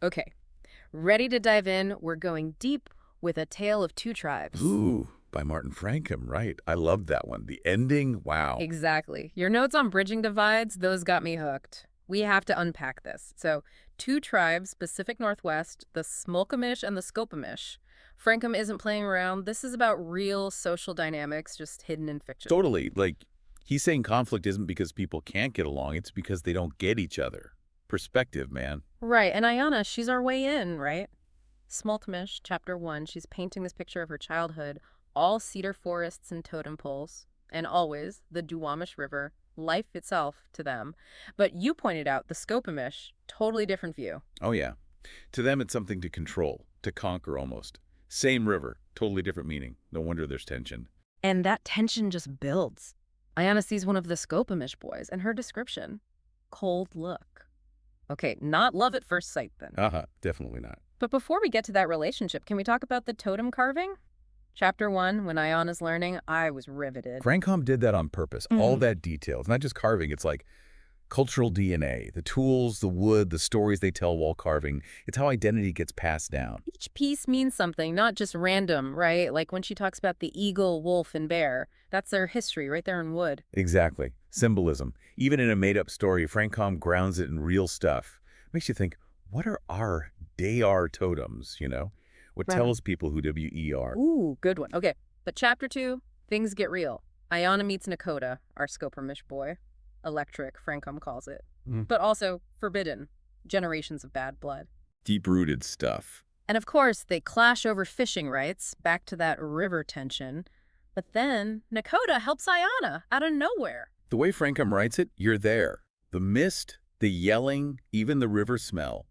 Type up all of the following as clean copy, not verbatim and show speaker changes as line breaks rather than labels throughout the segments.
Okay, ready to dive in? We're going deep with a tale of two tribes.
Ooh, by Martin Francom, right. I love that one. The ending, wow.
Exactly. Your notes on bridging divides, those got me hooked. We have to unpack this. So, two tribes, Pacific Northwest, the Smolkamish and the Skopamish. Francom isn't playing around. This is about real social dynamics just hidden in fiction.
Totally. Like, he's saying conflict isn't because people can't get along, it's because they don't get each other. Perspective, man.
Right, and Ayana, she's our way in, right? Smolkamish, chapter 1, she's painting this picture of her childhood, all cedar forests and totem poles, and always the Duwamish River, life itself to them. But you pointed out the Skopamish, totally different view.
Oh, yeah. To them, it's something to control, to conquer almost. Same river, totally different meaning. No wonder there's tension.
And that tension just builds. Ayana sees one of the Skopamish boys, and her description, cold look. Okay, not love at first sight then.
Definitely not.
But before we get to that relationship, can we talk about the totem carving? Chapter 1, when Ayana's learning, I was riveted.
Francom did that on purpose. All that detail. It's not just carving, it's like cultural DNA. The tools, the wood, the stories they tell while carving. It's how identity gets passed down.
Each piece means something, not just random, right? Like when she talks about the eagle, wolf, and bear. That's their history right there in wood.
Exactly. Symbolism. Even in a made-up story, Francom grounds it in real stuff. Makes you think, what are our Dayar totems, you know? What
Right.
tells people who we are?
Ooh, good one. Okay, but chapter 2, things get real. Ayana meets Nakota, our Skopamish boy. Electric, Francom calls it. But also forbidden. Generations of bad blood.
Deep-rooted stuff.
And of course, they clash over fishing rights, back to that river tension. But then Nakota helps Ayana out of nowhere.
The way Francom writes it, you're there. The mist, the yelling, even the river smell.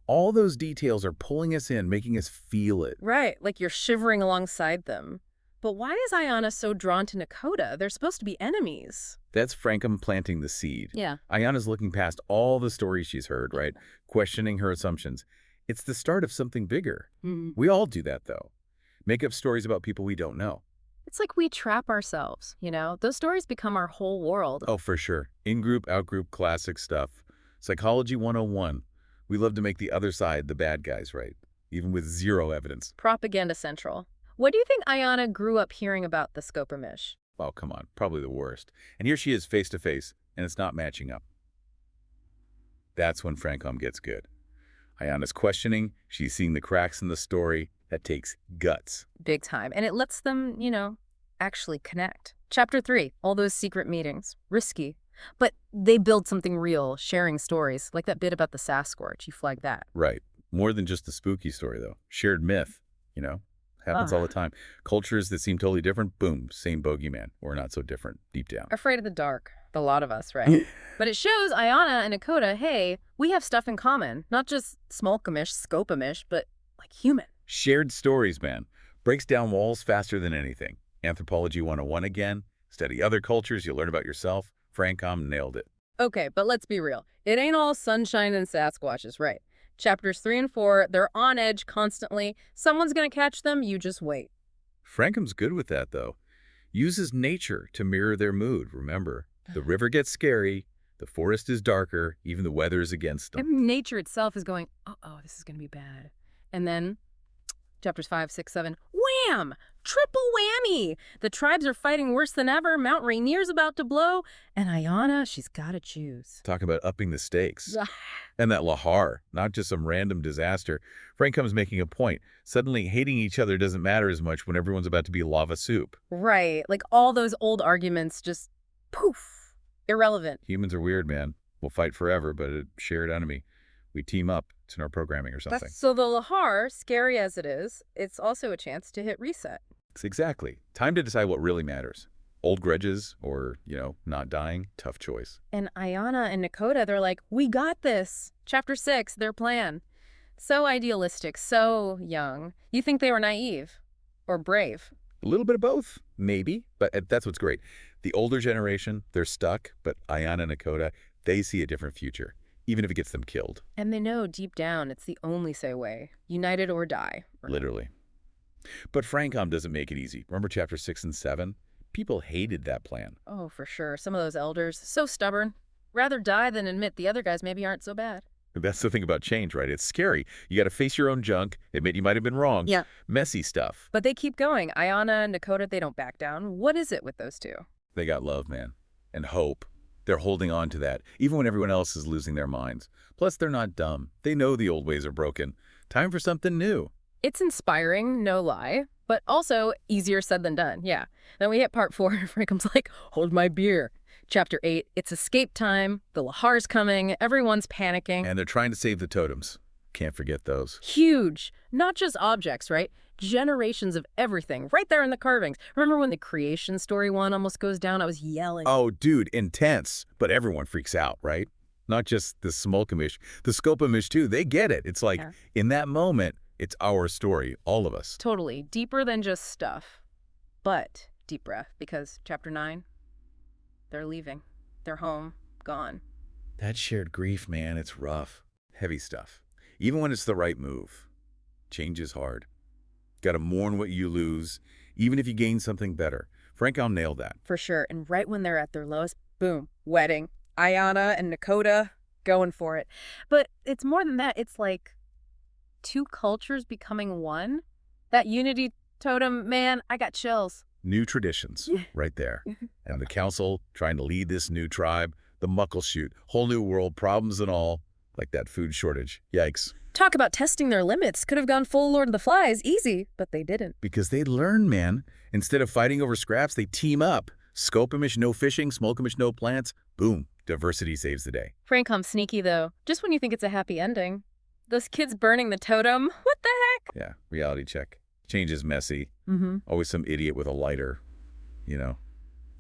All those details are pulling us in, making us feel it.
Right, like you're shivering alongside them. But why is Ayana so drawn to Nakota? They're supposed to be enemies.
That's Francom planting the seed.
Yeah.
Ayana's looking past all the stories she's heard, right? Questioning her assumptions. It's the start of something bigger. We all do that, though. Make up stories about people we don't know.
It's like we trap ourselves, you know? Those stories become our whole world.
Oh, for sure. In-group, out-group, classic stuff. Psychology 101. We love to make the other side the bad guys, right? Even with zero evidence.
Propaganda Central. What do you think Ayana grew up hearing about the Skopamish?
Oh, come on. Probably the worst. And here she is face to face, and it's not matching up. That's when Francom gets good. Ayana's questioning. She's seeing the cracks in the story. That takes guts.
Big time. And it lets them, actually connect. Chapter 3, all those secret meetings. Risky. But they build something real, sharing stories, like that bit about the Sasquatch. You flagged that.
Right. More than just the spooky story, though. Shared myth, you know? Happens all the time. Cultures that seem totally different, boom, same bogeyman. Or not so different, deep down.
Afraid of the dark. The lot of us, right? But it shows Ayana and Nakota, hey, we have stuff in common. Not just Smolkamish, Skopamish, but like human.
Shared stories, man. Breaks down walls faster than anything. Anthropology 101 again. Study other cultures, you'll learn about yourself. Francom nailed it.
Okay, but let's be real. It ain't all sunshine and Sasquatches, right? Chapters 3 and 4, they're on edge constantly. Someone's gonna catch them, you just wait.
Francom's good with that, though. Uses nature to mirror their mood, remember. The river gets scary, the forest is darker, even the weather is against them.
And nature itself is going, uh-oh, this is gonna be bad. And then, chapters 5, 6, 7, wham! Triple whammy! The tribes are fighting worse than ever, Mount Rainier's about to blow, and Ayana, she's gotta choose.
Talk about upping the stakes. And that Lahar, not just some random disaster. Francom's making a point. Suddenly, hating each other doesn't matter as much when everyone's about to be lava soup.
Right, like all those old arguments just, poof, irrelevant.
Humans are weird, man. We'll fight forever, but a shared enemy. We team up. It's in our programming or something.
So the Lahar, scary as it is, it's also a chance to hit reset.
Exactly. Time to decide what really matters. Old grudges or, not dying, tough choice.
And Ayana and Nakota, they're like, we got this. Chapter 6, their plan. So idealistic, so young. You think they were naive or brave?
A little bit of both, maybe, but that's what's great. The older generation, they're stuck, but Ayana and Nakota, they see a different future, even if it gets them killed.
And they know deep down it's the only say way. United or die.
Literally. But Francom doesn't make it easy. Remember chapter 6 and 7? People hated that plan.
Oh, for sure. Some of those elders, so stubborn. Rather die than admit the other guys maybe aren't so bad.
That's the thing about change, right? It's scary. You got to face your own junk, admit you might have been wrong.
Yeah.
Messy stuff.
But they keep going. Ayana and Dakota, they don't back down. What is it with those two?
They got love, man. And hope. They're holding on to that, even when everyone else is losing their minds. Plus, they're not dumb. They know the old ways are broken. Time for something new.
It's inspiring, no lie, but also easier said than done, yeah. Then we hit part 4, Francom's like, hold my beer. Chapter 8, it's escape time, the Lahar's coming, everyone's panicking.
And they're trying to save the totems. Can't forget those.
Huge. Not just objects, right? Generations of everything, right there in the carvings. Remember when the creation story one almost goes down? I was yelling.
Oh, dude, intense. But everyone freaks out, right? Not just the Smolkamish, the Skopamish too. They get it. It's like,
Yeah.
in that moment, it's our story, all of us.
Totally. Deeper than just stuff. But deep breath, because chapter 9, they're leaving. They're home, gone.
That shared grief, man, it's rough. Heavy stuff. Even when it's the right move. Change is hard. Gotta mourn what you lose, even if you gain something better. Francom nailed that.
For sure. And right when they're at their lowest, boom, wedding. Ayana and Dakota going for it. But it's more than that. It's like two cultures becoming one. That unity totem, man, I got chills.
New traditions, right there. And the council trying to lead this new tribe, the Muckleshoot, whole new world, problems and all, like that food shortage. Yikes.
Talk about testing their limits. Could have gone full Lord of the Flies, easy, but they didn't.
Because they learn, man. Instead of fighting over scraps, they team up. Skopamish, no fishing. Smolkamish, no plants. Boom. Diversity saves the day.
Francom sneaky, though. Just when you think it's a happy ending. Those kids burning the totem. What the heck?
Yeah, reality check. Change is messy.
Mm-hmm.
Always some idiot with a lighter. You know,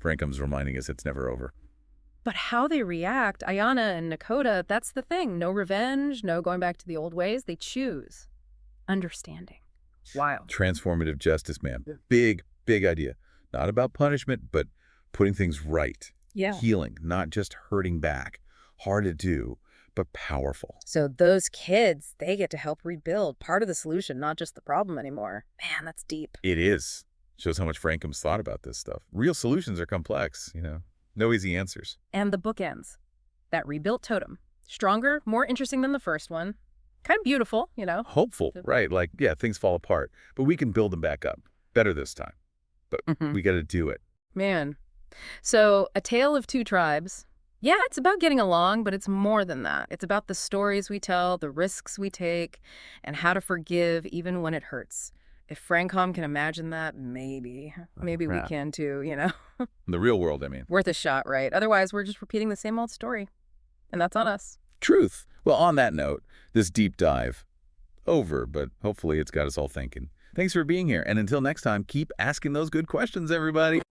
Francom's reminding us it's never over.
But how they react, Ayana and Dakota, that's the thing. No revenge, no going back to the old ways. They choose understanding. Wild.
Transformative justice, man. Big, big idea. Not about punishment, but putting things right.
Yeah.
Healing, not just hurting back. Hard to do, but powerful.
So those kids, they get to help rebuild. Part of the solution, not just the problem anymore. Man, that's deep.
It is. Shows how much Francom's thought about this stuff. Real solutions are complex, you know. No easy answers.
And the bookends. That rebuilt totem. Stronger, more interesting than the first one. Kind of beautiful, you know.
Hopeful, right? Like, yeah, things fall apart, but we can build them back up. Better this time. But we got to do it.
Man. So, A Tale of Two Tribes. Yeah, it's about getting along, but it's more than that. It's about the stories we tell, the risks we take, and how to forgive even when it hurts. If Francom can imagine that, maybe we can too, you know?
In the real world, I mean.
Worth a shot, right? Otherwise, we're just repeating the same old story. And that's on us.
Truth. Well, on that note, this deep dive, over, but hopefully it's got us all thinking. Thanks for being here. And until next time, keep asking those good questions, everybody.